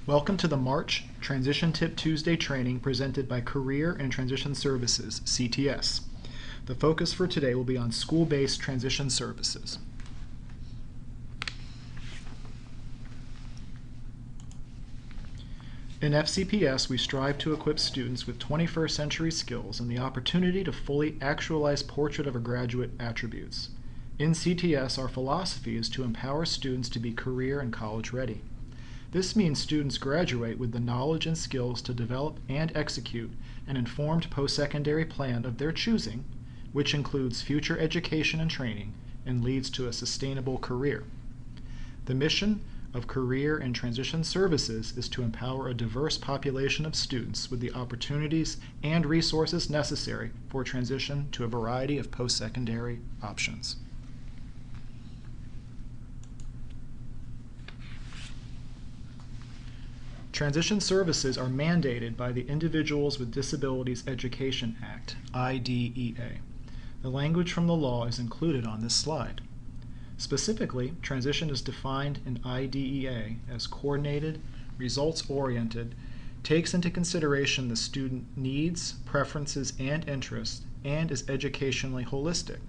Welcome to the March Transition Tip Tuesday training presented by Career and Transition Services, CTS. The focus for today will be on school-based transition services. In FCPS, we strive to equip students with 21st century skills and the opportunity to fully actualize portrait of a graduate attributes. In CTS, our philosophy is to empower students to be career and college ready. This means students graduate with the knowledge and skills to develop and execute an informed post-secondary plan of their choosing, which includes future education and training and leads to a sustainable career. The mission of Career and Transition Services is to empower a diverse population of students with the opportunities and resources necessary for transition to a variety of post-secondary options. Transition services are mandated by the Individuals with Disabilities Education Act, IDEA. The language from the law is included on this slide. Specifically, transition is defined in IDEA as coordinated, results-oriented, takes into consideration the student needs, preferences, and interests, and is educationally holistic.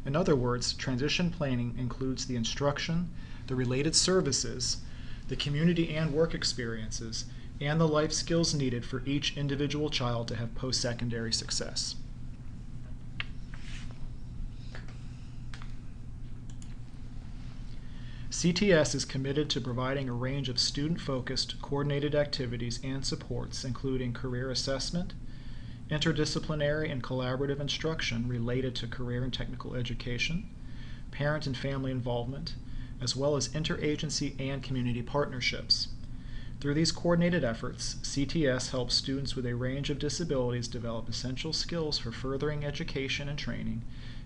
In other words, transition planning includes the instruction, the related services, the community and work experiences, and the life skills needed for each individual child to have post-secondary success. CTS is committed to providing a range of student-focused, coordinated activities and supports, including career assessment, interdisciplinary and collaborative instruction related to career and technical education, parent and family involvement, as well as interagency and community partnerships. Through these coordinated efforts, CTS helps students with a range of disabilities develop essential skills for furthering education and training,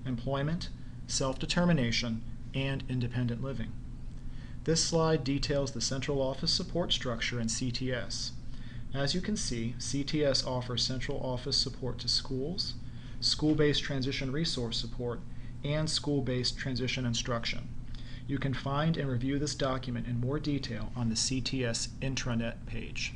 employment, self-determination, and independent living. This slide details the central office support structure in CTS. As you can see, CTS offers central office support to schools, school-based transition resource support, and school-based transition instruction. You can find and review this document in more detail on the CTS intranet page.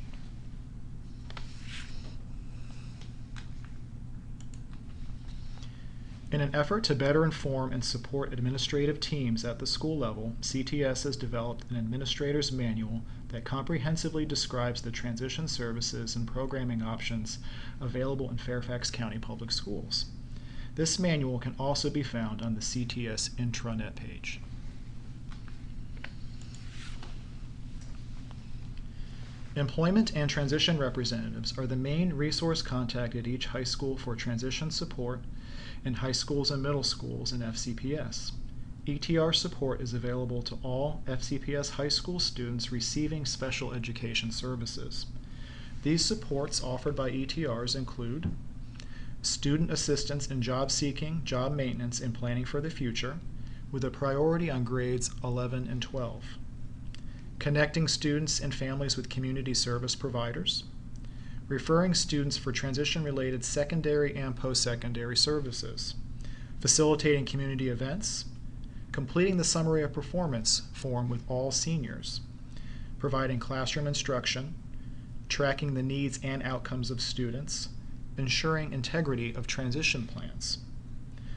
In an effort to better inform and support administrative teams at the school level, CTS has developed an administrator's manual that comprehensively describes the transition services and programming options available in Fairfax County Public Schools. This manual can also be found on the CTS intranet page. Employment and transition representatives are the main resource contact at each high school for transition support in high schools and middle schools in FCPS. ETR support is available to all FCPS high school students receiving special education services. These supports offered by ETRs include student assistance in job seeking, job maintenance, and planning for the future, with a priority on grades 11 and 12. Connecting students and families with community service providers, referring students for transition-related secondary and post-secondary services, facilitating community events, completing the summary of performance form with all seniors, providing classroom instruction, tracking the needs and outcomes of students, ensuring integrity of transition plans,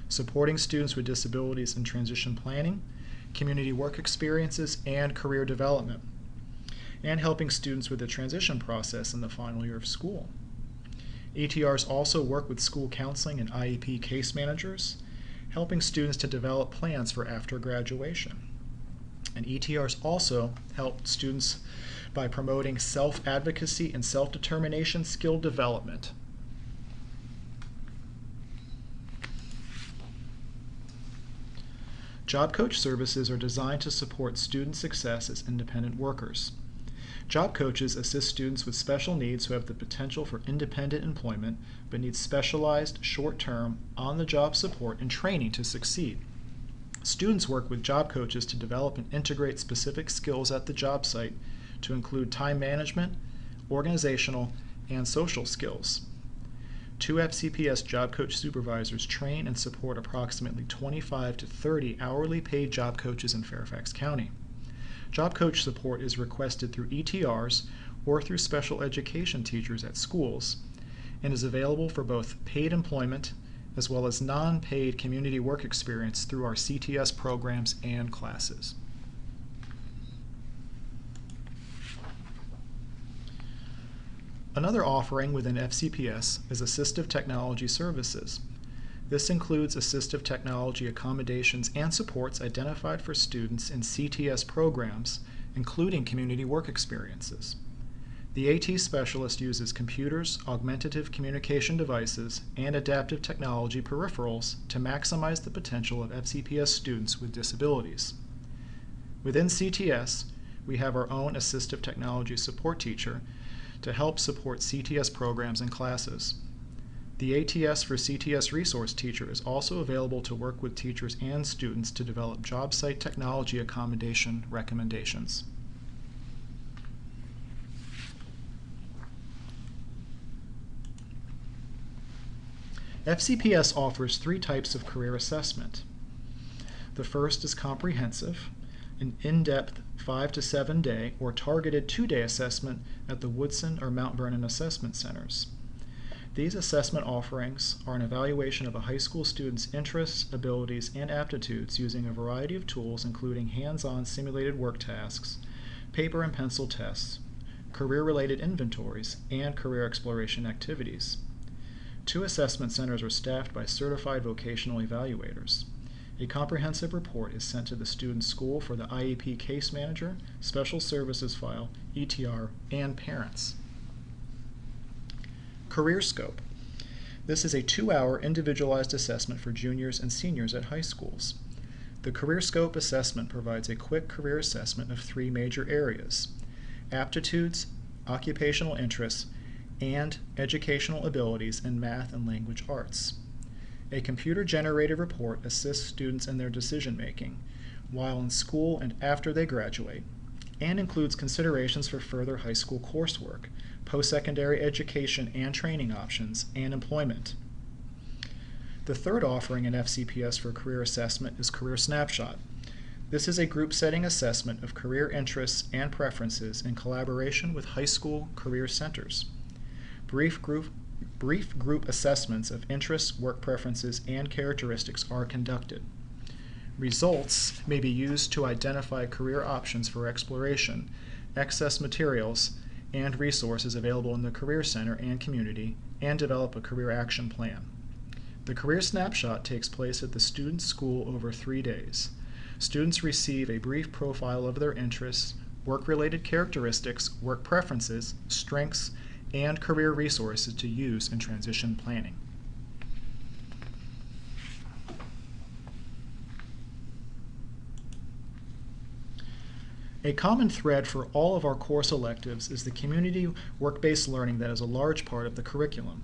supporting students with disabilities in transition planning, community work experiences, and career development, and helping students with the transition process in the final year of school. ETRs also work with school counseling and IEP case managers, helping students to develop plans for after graduation. And ETRs also help students by promoting self-advocacy and self-determination skill development. Job coach services are designed to support student success as independent workers. Job coaches assist students with special needs who have the potential for independent employment but need specialized, short-term, on-the-job support and training to succeed. Students work with job coaches to develop and integrate specific skills at the job site to include time management, organizational, and social skills. 2 FCPS job coach supervisors train and support approximately 25 to 30 hourly paid job coaches in Fairfax County. Job coach support is requested through ETRs or through special education teachers at schools, and is available for both paid employment as well as non-paid community work experience through our CTS programs and classes. Another offering within FCPS is assistive technology services. This includes assistive technology accommodations and supports identified for students in CTS programs, including community work experiences. The AT specialist uses computers, augmentative communication devices, and adaptive technology peripherals to maximize the potential of FCPS students with disabilities. Within CTS, we have our own assistive technology support teacher to help support CTS programs and classes. The ATS for CTS resource teacher is also available to work with teachers and students to develop job site technology accommodation recommendations. FCPS offers 3 types of career assessment. The first is comprehensive, an in-depth 5 to 7 day or targeted 2-day assessment at the Woodson or Mount Vernon assessment centers. These assessment offerings are an evaluation of a high school student's interests, abilities, and aptitudes using a variety of tools including hands-on simulated work tasks, paper and pencil tests, career-related inventories, and career exploration activities. 2 assessment centers are staffed by certified vocational evaluators. A comprehensive report is sent to the student's school for the IEP case manager, special services file, ETR, and parents. Career Scope. This is a 2-hour individualized assessment for juniors and seniors at high schools. The Career Scope assessment provides a quick career assessment of 3 major areas: aptitudes, occupational interests, and educational abilities in math and language arts. A computer-generated report assists students in their decision-making while in school and after they graduate, and includes considerations for further high school coursework, post-secondary education and training options, and employment. The third offering in FCPS for career assessment is Career Snapshot. This is a group-setting assessment of career interests and preferences in collaboration with high school career centers. Brief group assessments of interests, work preferences, and characteristics are conducted. Results may be used to identify career options for exploration, access materials and resources available in the Career Center and community, and develop a career action plan. The Career Snapshot takes place at the student's school over 3 days. Students receive a brief profile of their interests, work-related characteristics, work preferences, strengths, and career resources to use in transition planning. A common thread for all of our course electives is the community work-based learning that is a large part of the curriculum.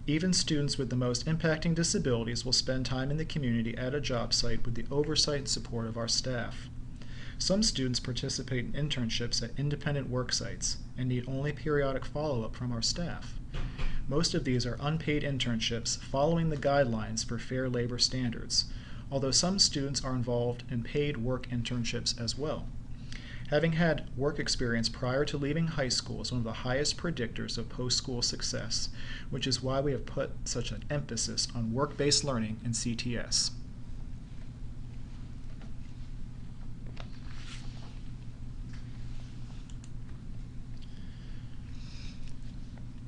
Even students with the most impacting disabilities will spend time in the community at a job site with the oversight and support of our staff. Some students participate in internships at independent work sites and need only periodic follow-up from our staff. Most of these are unpaid internships following the guidelines for fair labor standards, although some students are involved in paid work internships as well. Having had work experience prior to leaving high school is one of the highest predictors of post-school success, which is why we have put such an emphasis on work-based learning in CTS.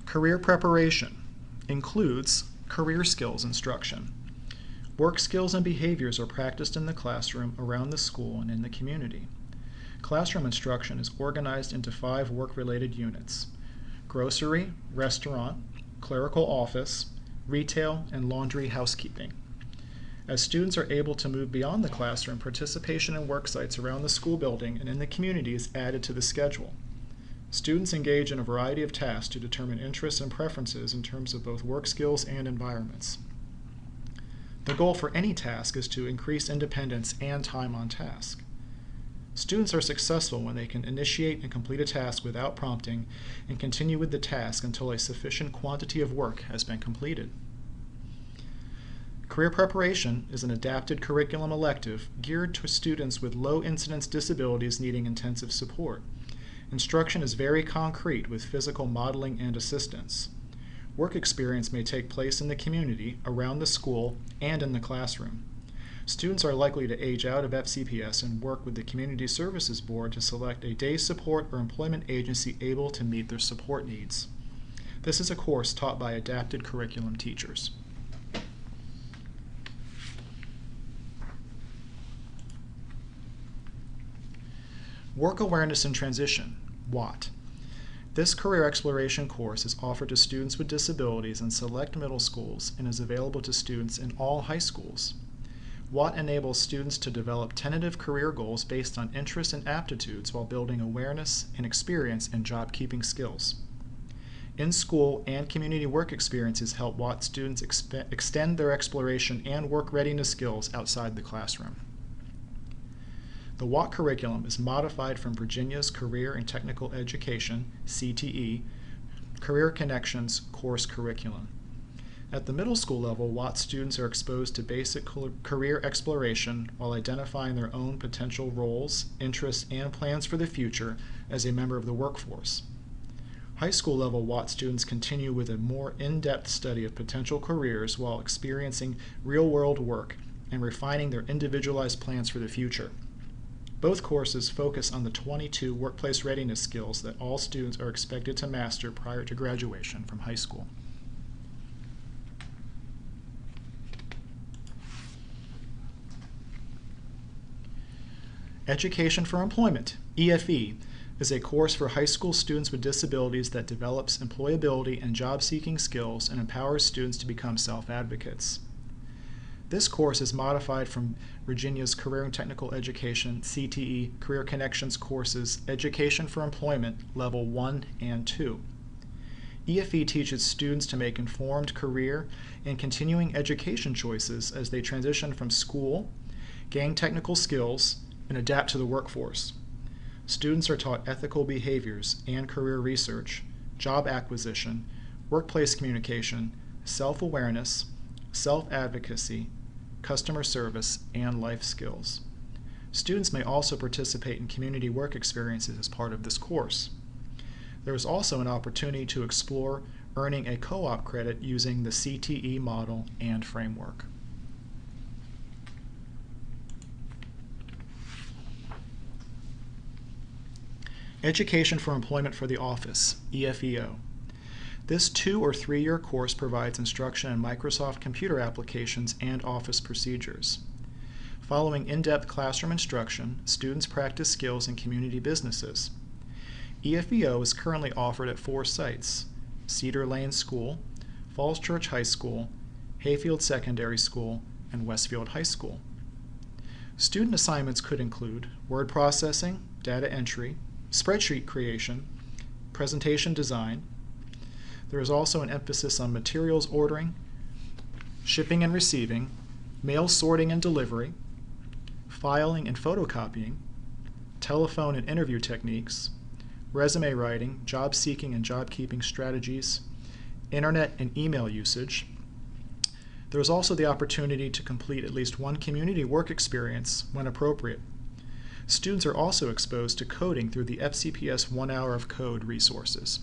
Career preparation includes career skills instruction. Work skills and behaviors are practiced in the classroom, around the school, and in the community. Classroom instruction is organized into 5 work-related units: grocery, restaurant, clerical office, retail, and laundry housekeeping. As students are able to move beyond the classroom, participation in work sites around the school building and in the community is added to the schedule. Students engage in a variety of tasks to determine interests and preferences in terms of both work skills and environments. The goal for any task is to increase independence and time on task. Students are successful when they can initiate and complete a task without prompting and continue with the task until a sufficient quantity of work has been completed. Career preparation is an adapted curriculum elective geared to students with low incidence disabilities needing intensive support. Instruction is very concrete with physical modeling and assistance. Work experience may take place in the community, around the school, and in the classroom. Students are likely to age out of FCPS and work with the Community Services Board to select a day support or employment agency able to meet their support needs. This is a course taught by adapted curriculum teachers. Work Awareness and Transition, WAT. This career exploration course is offered to students with disabilities in select middle schools and is available to students in all high schools. WAT enables students to develop tentative career goals based on interests and aptitudes while building awareness and experience in job-keeping skills. In-school and community work experiences help WAT students extend their exploration and work readiness skills outside the classroom. The WAT curriculum is modified from Virginia's Career and Technical Education, CTE, Career Connections course curriculum. At the middle school level, WAT students are exposed to basic career exploration while identifying their own potential roles, interests, and plans for the future as a member of the workforce. High school level WAT students continue with a more in-depth study of potential careers while experiencing real-world work and refining their individualized plans for the future. Both courses focus on the 22 workplace readiness skills that all students are expected to master prior to graduation from high school. Education for Employment, EFE, is a course for high school students with disabilities that develops employability and job-seeking skills and empowers students to become self-advocates. This course is modified from Virginia's Career and Technical Education, CTE, Career Connections courses, Education for Employment, Level 1 and 2. EFE teaches students to make informed career and continuing education choices as they transition from school, gain technical skills, and adapt to the workforce. Students are taught ethical behaviors and career research, job acquisition, workplace communication, self-awareness, self-advocacy, customer service, and life skills. Students may also participate in community work experiences as part of this course. There is also an opportunity to explore earning a co-op credit using the CTE model and framework. Education for Employment for the Office, EFEO. This 2- or 3-year course provides instruction in Microsoft computer applications and office procedures. Following in-depth classroom instruction, students practice skills in community businesses. EFEO is currently offered at 4 sites: Cedar Lane School, Falls Church High School, Hayfield Secondary School, and Westfield High School. Student assignments could include word processing, data entry, spreadsheet creation, presentation design. There is also an emphasis on materials ordering, shipping and receiving, mail sorting and delivery, filing and photocopying, telephone and interview techniques, resume writing, job seeking and job keeping strategies, internet and email usage. There is also the opportunity to complete at least one community work experience when appropriate. Students are also exposed to coding through the FCPS 1 Hour of Code resources.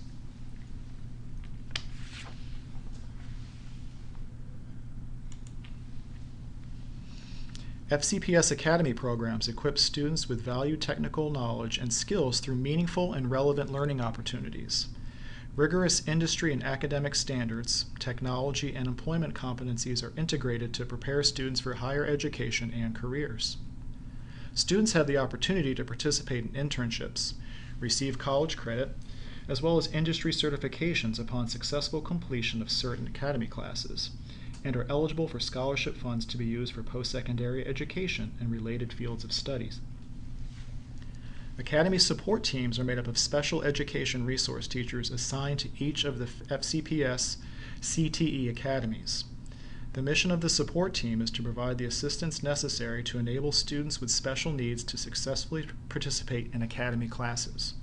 FCPS Academy programs equip students with valued technical knowledge and skills through meaningful and relevant learning opportunities. Rigorous industry and academic standards, technology, and employment competencies are integrated to prepare students for higher education and careers. Students have the opportunity to participate in internships, receive college credit, as well as industry certifications upon successful completion of certain academy classes, and are eligible for scholarship funds to be used for post-secondary education and related fields of studies. Academy support teams are made up of special education resource teachers assigned to each of the FCPS CTE academies. The mission of the support team is to provide the assistance necessary to enable students with special needs to successfully participate in academy classes.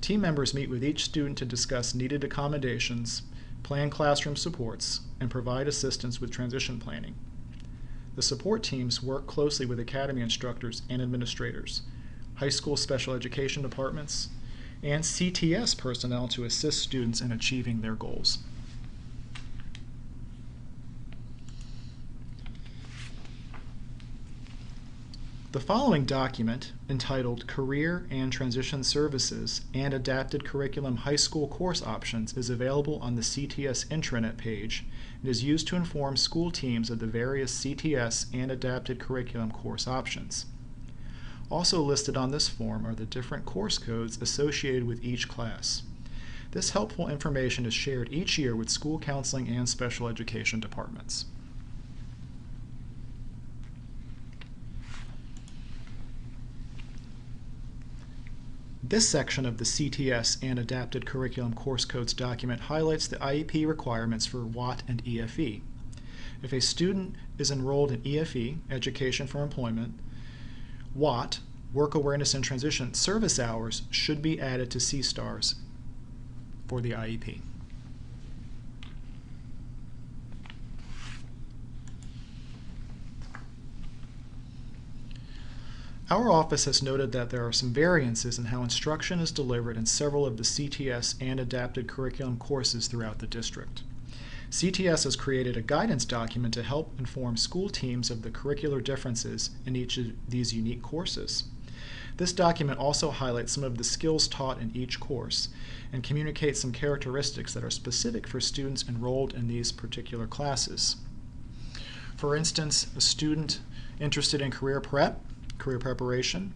Team members meet with each student to discuss needed accommodations, plan classroom supports, and provide assistance with transition planning. The support teams work closely with academy instructors and administrators. high school special education departments, and CTS personnel to assist students in achieving their goals. The following document, entitled Career and Transition Services and Adapted Curriculum High School Course Options, is available on the CTS intranet page and is used to inform school teams of the various CTS and adapted curriculum course options. Also listed on this form are the different course codes associated with each class. This helpful information is shared each year with school counseling and special education departments. This section of the CTS and Adapted Curriculum Course Codes document highlights the IEP requirements for WAT and EFE. If a student is enrolled in EFE, Education for Employment, WAT, Work Awareness and Transition service hours should be added to C-STARS for the IEP. Our office has noted that there are some variances in how instruction is delivered in several of the CTS and adapted curriculum courses throughout the district. CTS has created a guidance document to help inform school teams of the curricular differences in each of these unique courses. This document also highlights some of the skills taught in each course and communicates some characteristics that are specific for students enrolled in these particular classes. For instance, a student interested in career preparation.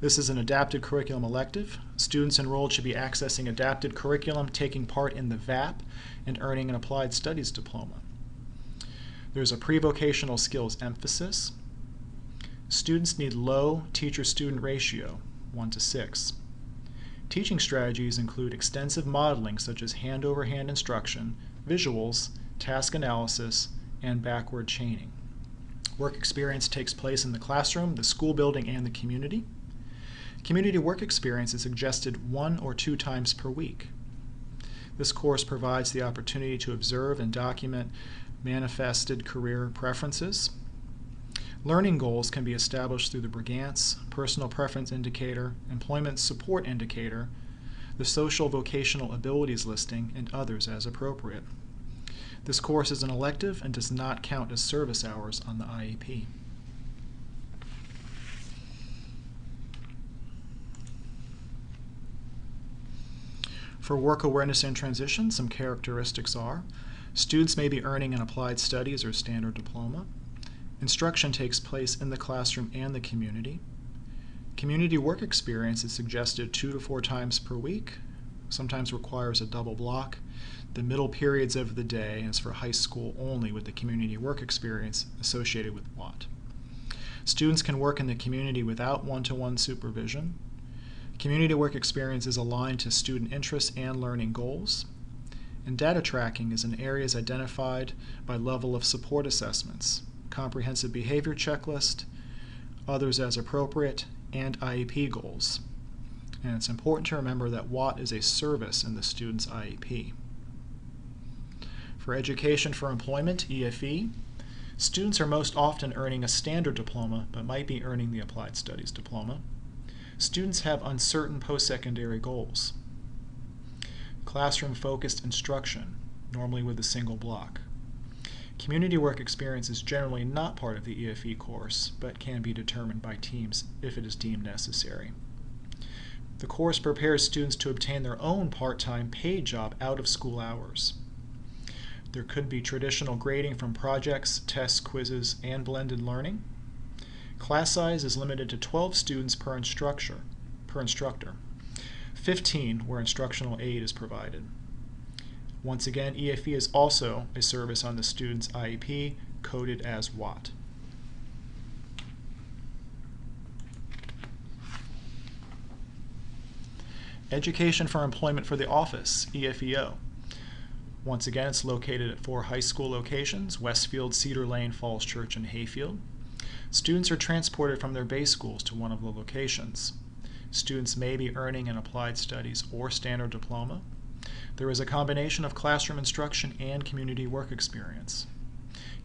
This is an adapted curriculum elective. Students enrolled should be accessing adapted curriculum, taking part in the VAP, and earning an applied studies diploma. There's a pre-vocational skills emphasis. Students need low teacher-student ratio, 1:6. Teaching strategies include extensive modeling such as hand-over-hand instruction, visuals, task analysis, and backward chaining. Work experience takes place in the classroom, the school building, and the community. Community work experience is suggested 1 or 2 times per week. This course provides the opportunity to observe and document manifested career preferences. Learning goals can be established through the Brigance, Personal Preference Indicator, Employment Support Indicator, the Social Vocational Abilities Listing, and others as appropriate. This course is an elective and does not count as service hours on the IEP. For work awareness and transition, some characteristics are: students may be earning an applied studies or standard diploma. Instruction takes place in the classroom and the community. Community work experience is suggested 2 to 4 times per week, sometimes requires a double block. The middle periods of the day is for high school only with the community work experience associated with WAT. Students can work in the community without one-to-one supervision. Community work experience is aligned to student interests and learning goals. And data tracking is in areas identified by level of support assessments, comprehensive behavior checklist, others as appropriate, and IEP goals. And it's important to remember that WAT is a service in the student's IEP. For Education for Employment, EFE, students are most often earning a standard diploma but might be earning the Applied Studies diploma. Students have uncertain post-secondary goals. Classroom-focused instruction, normally with a single block. Community work experience is generally not part of the EFE course, but can be determined by teams if it is deemed necessary. The course prepares students to obtain their own part-time paid job out of school hours. There could be traditional grading from projects, tests, quizzes, and blended learning. Class size is limited to 12 students per instructor, 15 where instructional aid is provided. Once again, EFE is also a service on the student's IEP, coded as WAT. Education for Employment for the Office, EFEO. Once again, it's located at 4 high school locations: Westfield, Cedar Lane, Falls Church, and Hayfield. Students are transported from their base schools to one of the locations. Students may be earning an applied studies or standard diploma. There is a combination of classroom instruction and community work experience.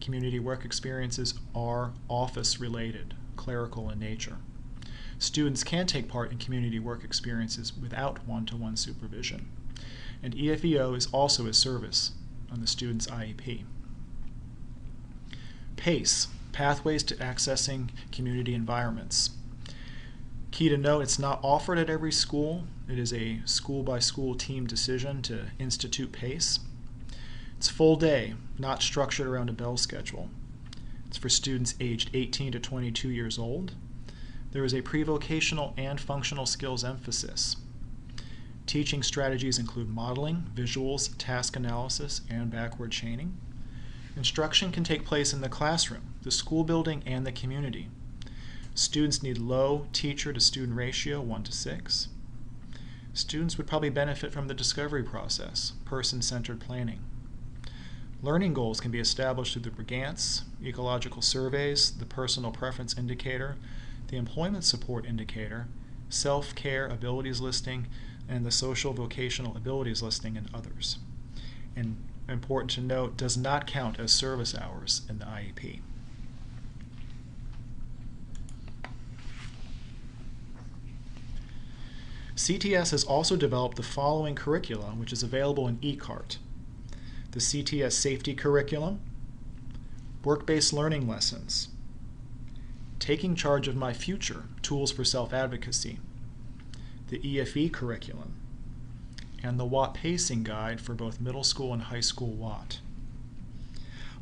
Community work experiences are office-related, clerical in nature. Students can take part in community work experiences without one-to-one supervision. And EFEO is also a service on the student's IEP. PACE, Pathways to Accessing Community Environments. Key to note, it's not offered at every school. It is a school-by-school team decision to institute PACE. It's full day, not structured around a bell schedule. It's for students aged 18 to 22 years old. There is a pre-vocational and functional skills emphasis. Teaching strategies include modeling, visuals, task analysis, and backward chaining. Instruction can take place in the classroom, the school building, and the community. Students need low teacher-to-student ratio, 1:6. Students would probably benefit from the discovery process, person-centered planning. Learning goals can be established through the Brigance, ecological surveys, the personal preference indicator, the employment support indicator, self-care abilities listing, and the social vocational abilities listing, and others. And important to note, does not count as service hours in the IEP. CTS has also developed the following curricula, which is available in eCart. The CTS Safety Curriculum, Work-Based Learning Lessons, Taking Charge of My Future, Tools for Self-Advocacy, the EFE Curriculum, and the WAT Pacing Guide for both middle school and high school WAT.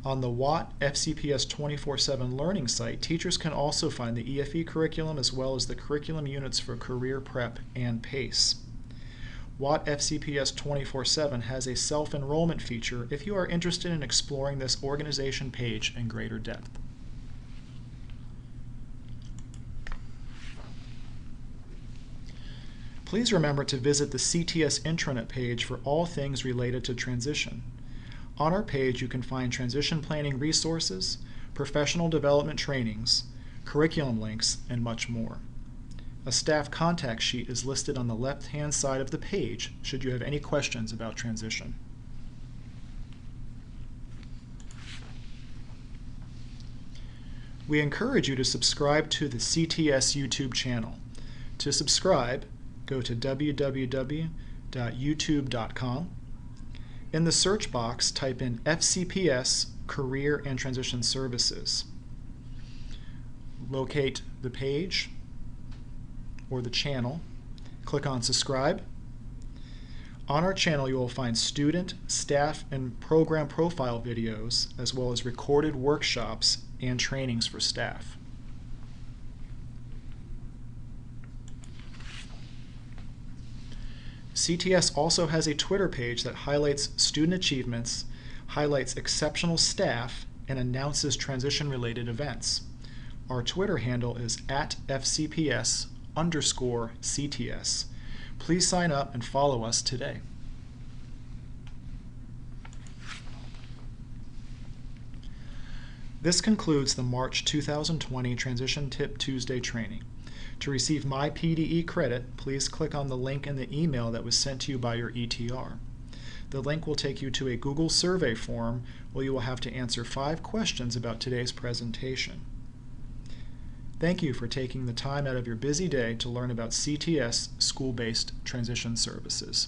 On the WAT FCPS 24/7 learning site, teachers can also find the EFE curriculum as well as the curriculum units for career prep and PACE. WAT FCPS 24/7 has a self-enrollment feature if you are interested in exploring this organization page in greater depth. Please remember to visit the CTS intranet page for all things related to transition. On our page, you can find transition planning resources, professional development trainings, curriculum links, and much more. A staff contact sheet is listed on the left-hand side of the page should you have any questions about transition. We encourage you to subscribe to the CTS YouTube channel. To subscribe, go to www.youtube.com. In the search box, type in FCPS Career and Transition Services. Locate the page or the channel. Click on Subscribe. On our channel, you will find student, staff, and program profile videos, as well as recorded workshops and trainings for staff. CTS also has a Twitter page that highlights student achievements, highlights exceptional staff, and announces transition-related events. Our Twitter handle is @FCPS_CTS. Please sign up and follow us today. This concludes the March 2020 Transition Tip Tuesday training. To receive my PDE credit, please click on the link in the email that was sent to you by your ETR. The link will take you to a Google survey form where you will have to answer 5 questions about today's presentation. Thank you for taking the time out of your busy day to learn about CTS School-based transition services.